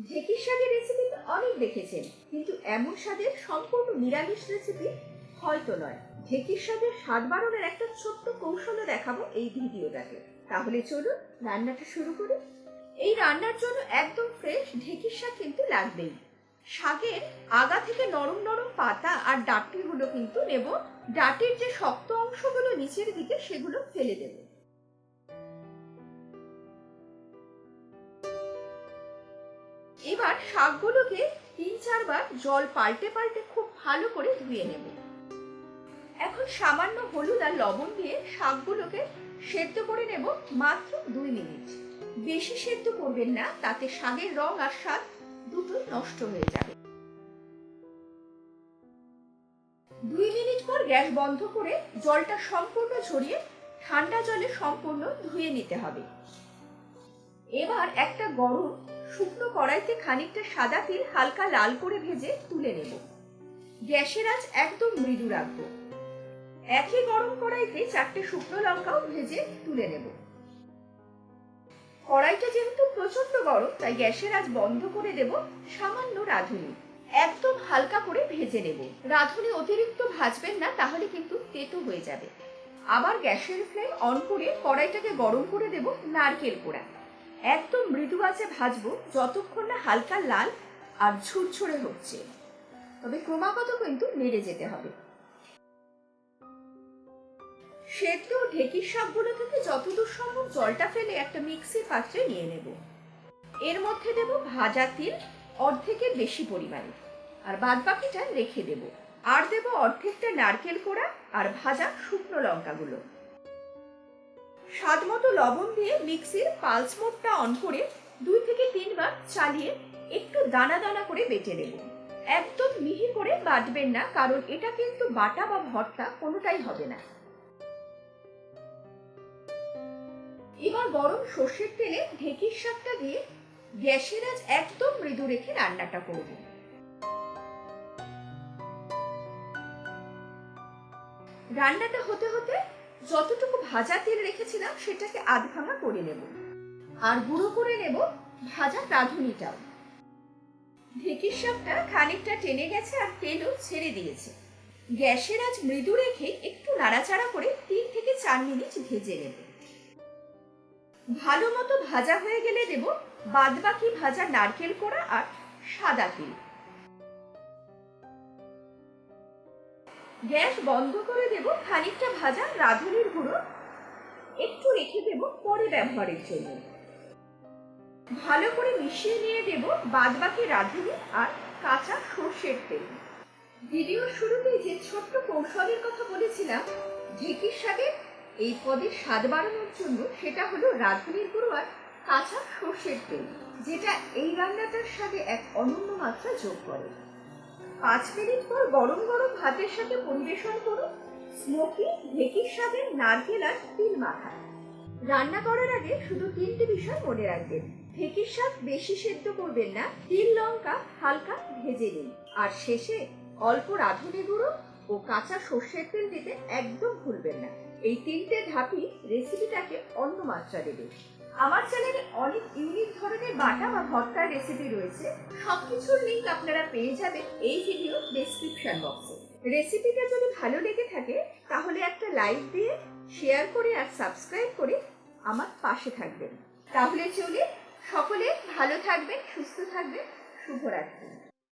ঢেঁকির শাকের রেসিপি তো অনেক দেখেছেন, কিন্তু এমন স্বাদের সম্পূর্ণ নিরামিষ রেসিপি হয়তো নয়। ঢেঁকির শাকের স্বাদ বাড়ানোর একটা ছোট্ট কৌশলও দেখাবো এই ভিডিওটাতে। তাহলে চলুন রান্নাটা শুরু করি। এই রান্নার জন্য একদম ফ্রেশ ঢেঁকির শাক কিন্তু লাগবেই। শাকের আগা থেকে নরম নরম পাতা আর ডাঁটিগুলো কিন্তু নেব। ডাঁটির যে শক্ত অংশগুলো নিচের দিকে সেগুলো ফেলে দেব। এবার শাকগুলোকে 3-4 বার জল পাল্টে পাল্টে খুব ভালো করে ধুয়ে নেব। এখন সামান্য হলুদ আর লবণ দিয়ে শাকগুলোকে সেদ্ধ করে নেব মাত্র 2 মিনিট। বেশি সেদ্ধ করবেন না, তাতে শাকের রং আর স্বাদ দুটোই নষ্ট হয়ে যাবে। 2 মিনিট পর গ্যাস বন্ধ করে জলটা সম্পূর্ণ ঝরিয়ে ঠান্ডা জলে সম্পূর্ণ ধুয়ে নিতে হবে। এবার একটা গরম শুকনো কড়াইতে খানিকটা সাদা তিল হালকা লাল করে ভেজে তুলে নেব। গ্যাসের আঁচ একদম মৃদু রাখবো। একই গরম কড়াইতে 4টে শুকনো লঙ্কাও ভেজে তুলে নেব। কড়াইটা যেহেতু প্রচন্ড গরম, তাই গ্যাসের আঁচ বন্ধ করে দেব। সামান্য রাঁধুনি একদম হালকা করে ভেজে নেব। রাঁধুনি অতিরিক্ত ভাজবেন না, তাহলে কিন্তু তেতো হয়ে যাবে। আবার গ্যাসের ফ্লেম অন করে কড়াইটাকে গরম করে দেব নারকেল কোড়া। একদম মৃদু আঁচে ভাজবো যতক্ষণ না হালকা লাল আর ঝুরঝুরে হচ্ছে, তবে ক্রমাগত কিন্তু নেড়ে যেতে হবে। সেদ্ধ ঢেঁকির শাকগুলো থেকে যতদূর সম্ভব জলটা ফেলে একটা মিক্সির পাত্রে নিয়ে নেব। এর মধ্যে দেব ভাজা তিল অর্ধেকের বেশি পরিমাণে, আর বাদ বাকিটা রেখে দেব। আর দেব অর্ধেকটা নারকেল কোড়া আর ভাজা শুকনো লঙ্কাগুলো। স্বাদ মতো লবণ দিয়ে মিক্সির পালস মোডটা অন করে 2 থেকে 3 বার চালিয়ে একটু দানা দানা করে বেটে নেব। একদম মিহি করে বাটবেন না, কারণ এটা কিন্তু বাটা বা ভর্তা কোনোটাই হবে না। এবার গরম সর্ষের তেলে ঢেঁকির শাকটা দিয়ে গ্যাসের আঁচ একদম মৃদু রেখে রান্নাটা করব। রান্নাটা হতে হতে যতটুকু ভাজা তেল রেখেছিলাম সেটাকে আধ ভাঙা করে নেব, আর গুঁড়ো করে নেব ভাজা রাঁধুনিটাও। ঢেঁকির শাকটা খানিকটা টেনে গেছে আর তেলও ছেড়ে দিয়েছে। গ্যাসের আঁচ মৃদু রেখে একটু নাড়াচাড়া করে 3 থেকে 4 মিনিট ভেজে নেব। ভালো মতো ভাজা হয়ে গেলে দেব বাদবাকি ভাজা নারকেল কোড়া আর সাদা তিল। গ্যাস বন্ধ করে দেব। খানিকটা ভাজা রাঁধুনির গুঁড়ো একটু রেখে দেব পরে ব্যবহারের জন্য। ভালো করে মিশিয়ে নিয়ে দেব বাদবাকি রাঁধুনি আর কাঁচা সর্ষের তেল। ভিডিওর শুরুতেই যে ছোট্ট কৌশলের কথা বলেছিলাম ঢেঁকির শাকের এই পদের স্বাদ বাড়ানোর জন্য, সেটা হলো রাঁধুনির গুঁড়ো আর কাঁচা সর্ষের তেল, যেটা এই রান্নাটার স্বাদে এক অনন্য মাত্রা যোগ করে। 5 মিনিট পর গরম গরম ভাতের সাথে পরিবেশন করুন স্মোকি ঢেঁকির শাকের নারকেল আর তিল মাখা। রান্না করার আগে শুধু 3টে বিষয় মনে রাখবেন। ঢেঁকির শাক বেশি সেদ্ধ করবেন না, তিল লঙ্কা হালকা ভেজে নিন, আর শেষে অল্প রাঁধুনি গুঁড়ো ও কাঁচা সর্ষের তেল দিতে একদম ভুলবেন না। এই 3টে ধাপই রেসিপিটাকে অন্য মাত্রা দেবে। আমার চ্যানেলে অনেক ইউনিক ধরনের বাটা বা ভর্তার রেসিপি রয়েছে। সবকিছুর লিংক আপনারা পেয়ে যাবেন এই ভিডিও ডেসক্রিপশন বক্সে। রেসিপিটা যদি ভালো লেগে থাকে তাহলে একটা লাইক দিয়ে শেয়ার করে আর সাবস্ক্রাইব করে আমার পাশে থাকবেন। তাহলে চলে সকলে ভালো থাকবেন, সুস্থ থাকবেন। শুভরাত্রি।